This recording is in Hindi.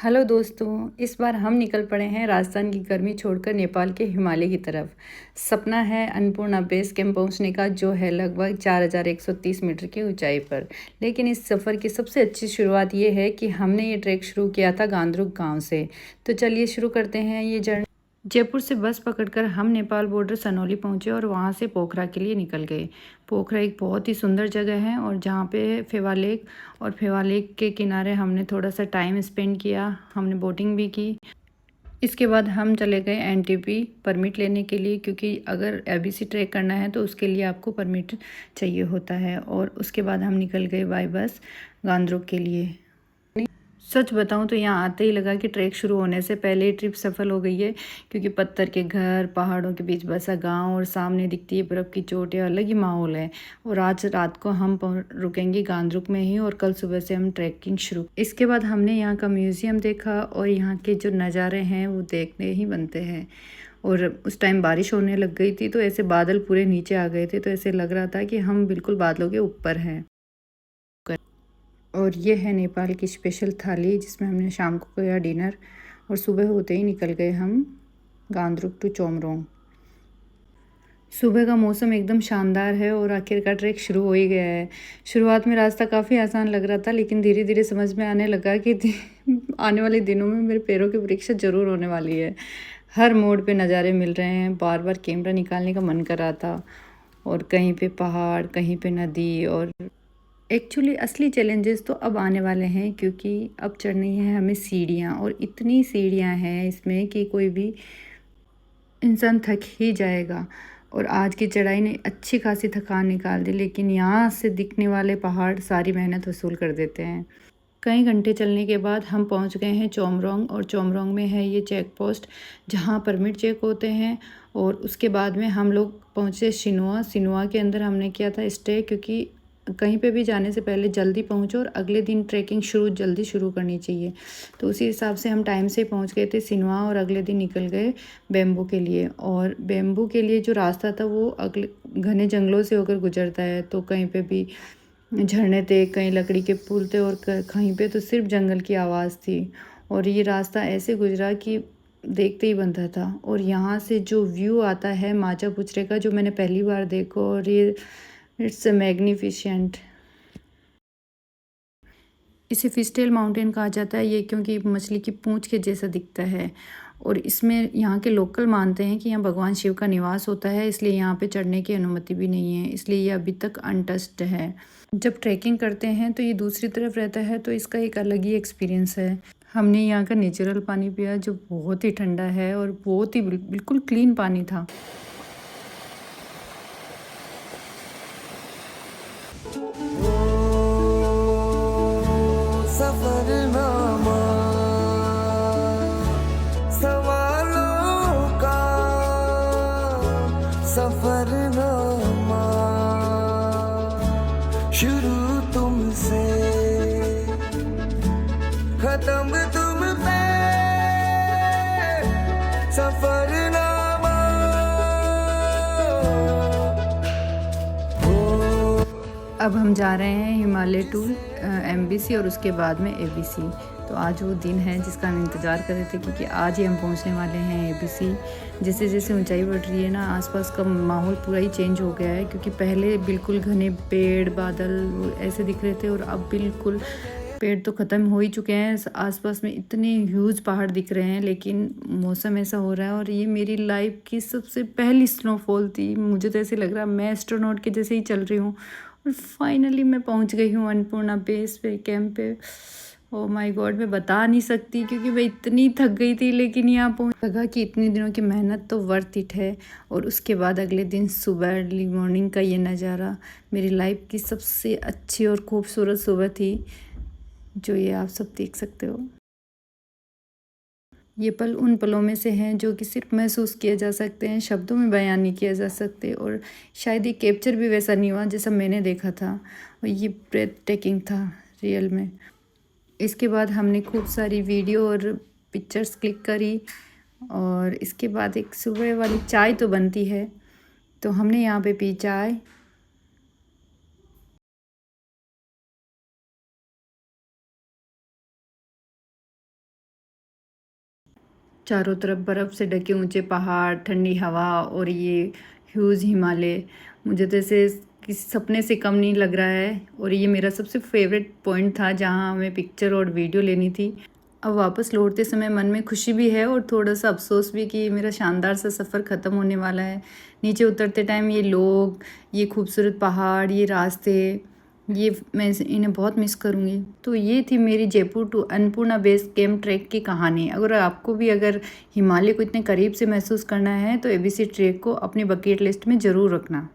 हेलो दोस्तों, इस बार हम निकल पड़े हैं राजस्थान की गर्मी छोड़कर नेपाल के हिमालय की तरफ। सपना है अन्नपूर्णा बेस कैंप पहुंचने का, जो है लगभग 4130 मीटर की ऊंचाई पर। लेकिन इस सफ़र की सबसे अच्छी शुरुआत ये है कि हमने ये ट्रैक शुरू किया था गांधरुक गांव से। तो चलिए शुरू करते हैं ये जर्नी। जयपुर से बस पकड़कर हम नेपाल बॉर्डर सनौली पहुंचे और वहां से पोखरा के लिए निकल गए। पोखरा एक बहुत ही सुंदर जगह है और जहाँ पे फेवा लेक, और फेवा लेक के किनारे हमने थोड़ा सा टाइम स्पेंड किया, हमने बोटिंग भी की। इसके बाद हम चले गए एनटीपी परमिट लेने के लिए, क्योंकि अगर एबीसी ट्रैक करना है तो उसके लिए आपको परमिट चाहिए होता है। और उसके बाद हम निकल गए बाय बस गांधरुक के लिए। सच बताऊं तो यहाँ आते ही लगा कि ट्रैक शुरू होने से पहले ही ट्रिप सफल हो गई है, क्योंकि पत्थर के घर, पहाड़ों के बीच बसा गांव और सामने दिखती है बर्फ़ की चोटियाँ, अलग ही माहौल है। और आज रात को हम रुकेंगे गांधरुक में ही और कल सुबह से हम ट्रैकिंग शुरू। इसके बाद हमने यहाँ का म्यूज़ियम देखा और यहाँ के जो नज़ारे हैं वो देखने ही बनते हैं। और उस टाइम बारिश होने लग गई थी, तो ऐसे बादल पूरे नीचे आ गए थे, तो ऐसे लग रहा था कि हम बिल्कुल बादलों के ऊपर हैं। और ये है नेपाल की स्पेशल थाली, जिसमें हमने शाम को किया डिनर और सुबह होते ही निकल गए हम गांधरुक टू चोमरोंग। सुबह का मौसम एकदम शानदार है और आखिरकार ट्रैक शुरू हो ही गया है। शुरुआत में रास्ता काफ़ी आसान लग रहा था, लेकिन धीरे धीरे समझ में आने लगा कि आने वाले दिनों में मेरे पैरों की परीक्षा ज़रूर होने वाली है। हर मोड़ पे नज़ारे मिल रहे हैं, बार बार कैमरा निकालने का मन कर रहा था। और कहीं पे पहाड़, कहीं पे नदी। और एक्चुअली असली चैलेंजेस तो अब आने वाले हैं, क्योंकि अब चढ़नी है हमें सीढ़ियाँ, और इतनी सीढ़ियाँ हैं इसमें कि कोई भी इंसान थक ही जाएगा। और आज की चढ़ाई ने अच्छी खासी थकान निकाल दी, लेकिन यहाँ से दिखने वाले पहाड़ सारी मेहनत वसूल कर देते हैं। कई घंटे चलने के बाद हम पहुँच गए हैं चोमरोंग, और चोमरोंग में है ये चेक पोस्ट जहाँ परमिट चेक होते हैं। और उसके बाद में हम लोग पहुँचे सिनुआ। सिनुआ के अंदर हमने किया था स्टे, क्योंकि कहीं पे भी जाने से पहले जल्दी पहुँचो और अगले दिन ट्रैकिंग जल्दी शुरू करनी चाहिए। तो उसी हिसाब से हम टाइम से पहुँच गए थे सिनुआ, और अगले दिन निकल गए बेम्बू के लिए। और बेम्बू के लिए जो रास्ता था वो अगले घने जंगलों से होकर गुजरता है, तो कहीं पे भी झरने थे, कहीं लकड़ी के पुल थे, और कहीं पे तो सिर्फ जंगल की आवाज़ थी। और ये रास्ता ऐसे गुजरा कि देखते ही बनता था। और यहाँ से जो व्यू आता है माचा पुचरे का, जो मैंने पहली बार देखा, और ये इट्स मैग्निफिशेंट। इसे फिशटेल माउंटेन कहा जाता है ये, क्योंकि मछली की पूंछ के जैसा दिखता है। और इसमें यहाँ के लोकल मानते हैं कि यहाँ भगवान शिव का निवास होता है, इसलिए यहाँ पे चढ़ने की अनुमति भी नहीं है, इसलिए ये अभी तक अनटच्ड है। जब ट्रैकिंग करते हैं तो ये दूसरी तरफ रहता है, तो इसका एक अलग ही एक्सपीरियंस है। हमने यहाँ का नेचुरल पानी पिया, जो बहुत ही ठंडा है और बहुत ही बिल्कुल क्लीन पानी था। सफरनामा सवालों का सफरनामा, शुरू तुमसे खत्म तुम पे सफरनामा। अब हम जा रहे हैं हिमालय टू एमबीसी और उसके बाद में एबीसी। तो आज वो दिन है जिसका हम इंतज़ार कर रहे थे, क्योंकि आज ही हम पहुंचने वाले हैं एबीसी। जैसे जैसे ऊंचाई बढ़ रही है ना, आसपास का माहौल पूरा ही चेंज हो गया है, क्योंकि पहले बिल्कुल घने पेड़, बादल ऐसे दिख रहे थे, और अब बिल्कुल पेड़ तो ख़त्म हो ही चुके हैं। आसपास में इतने ह्यूज पहाड़ दिख रहे हैं, लेकिन मौसम ऐसा हो रहा है। और ये मेरी लाइफ की सबसे पहली स्नोफॉल थी। मुझे तो ऐसे लग रहा है मैं एस्ट्रोनॉट के जैसे ही चल रही हूँ। और फाइनली मैं पहुँच गई हूँ अन्नपूर्णा बेस पे, कैंप पे। ओह माय गॉड, मैं बता नहीं सकती, क्योंकि मैं इतनी थक गई थी, लेकिन यहाँ पहुँच लगा कि इतने दिनों की मेहनत तो वर्थ इट है। और उसके बाद अगले दिन सुबह अर्ली मॉर्निंग का ये नज़ारा मेरी लाइफ की सबसे अच्छी और खूबसूरत सुबह थी, जो ये आप सब देख सकते हो। ये पल उन पलों में से हैं जो कि सिर्फ महसूस किए जा सकते हैं, शब्दों में बयान नहीं किया जा सकते। और शायद ये कैप्चर भी वैसा नहीं हुआ जैसा मैंने देखा था, और ये ब्रेथ टेकिंग था रियल में। इसके बाद हमने खूब सारी वीडियो और पिक्चर्स क्लिक करी, और इसके बाद एक सुबह वाली चाय तो बनती है, तो हमने यहाँ पे पी चाय। चारों तरफ बर्फ़ से ढके ऊंचे पहाड़, ठंडी हवा और ये ह्यूज हिमालय मुझे तो ऐसे किसी सपने से कम नहीं लग रहा है। और ये मेरा सबसे फेवरेट पॉइंट था जहाँ हमें पिक्चर और वीडियो लेनी थी। अब वापस लौटते समय मन में खुशी भी है और थोड़ा सा अफसोस भी कि मेरा शानदार सा सफ़र ख़त्म होने वाला है। नीचे उतरते टाइम ये लोग, ये खूबसूरत पहाड़, ये रास्ते, ये मैं इन्हें बहुत मिस करूँगी। तो ये थी मेरी Jaipur to Annapurna base camp trek की कहानी। अगर आपको भी अगर हिमालय को इतने करीब से महसूस करना है तो ABC ट्रैक को अपनी बकेट लिस्ट में ज़रूर रखना।